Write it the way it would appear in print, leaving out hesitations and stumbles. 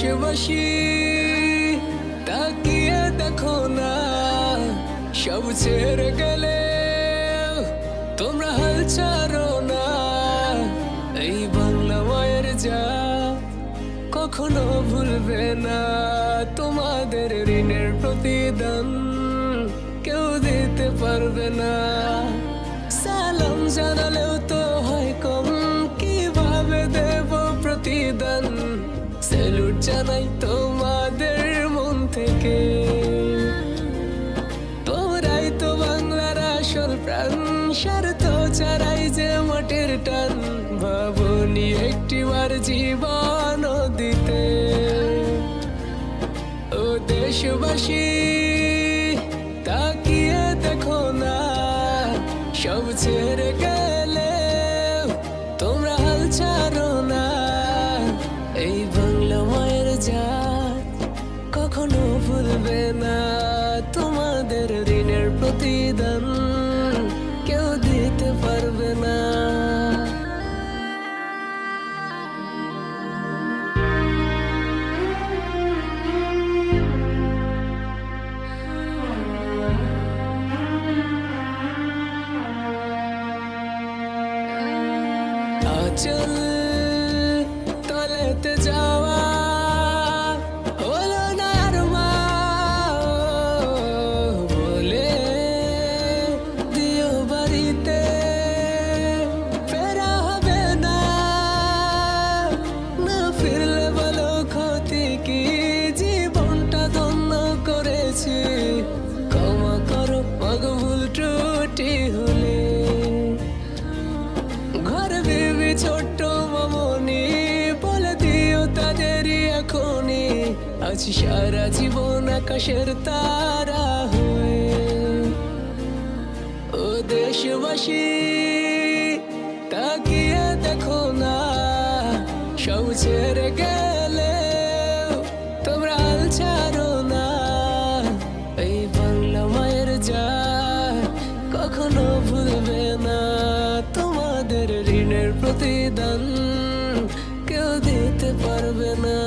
দেশবাসী তাকিয়ে দেখো না, সব ছেড়ে গেলে তোমরা হাল ছাড়ো না। এই বাংলা মায়ের জাত কখনো ভুলবে না, তোমাদের ঋণের প্রতিদান কেউ দিতে পারবে না। সালাম জানালেও তো হয় কম, কিভাবে দেব প্রতিদান? স্যালুট জানাই তোমাদের মন থেকে, তোমরাই তো বাংলার আসল প্রাণ। স্বার্থ ছাড়াই যে মাটির টান, ভাবনি একটিবার জীবন দিতে। ও দেশবাসী তাকিয়ে দেখো না, সব ছেড়ে গেলে তোমরা হাল ছাড়ো না। এই বাংলা মায়ের জাত কখনো ভুলবে না, তোমাদের ঋণের প্রতিদান কেউ দিতে পারবে না। আচল তলেতে যাওয়া হলো না আর মা, বলে দিও বাড়িতে ফেরা হবে না। না ফিরলে বলো ক্ষতি কি, জীবনটা ধন্য করেছি। ক্ষমা করো মাগো ভুল ত্রুটি হলে। ছোট্ট মামনি বলে দিও তাদেরই এখনই, আছি সারা জীবন আকাশের তারা হয়ে। ও দেশবাসী তাকিয়ে দেখো না, সব ছেড়ে গেলে তোমরা হাল ছাড়ো না। এই বাংলা মায়ের জাত কখনো ভুলবে না, তোমাদের ঋণের প্রতিদান কেউ দিতে পারবে না।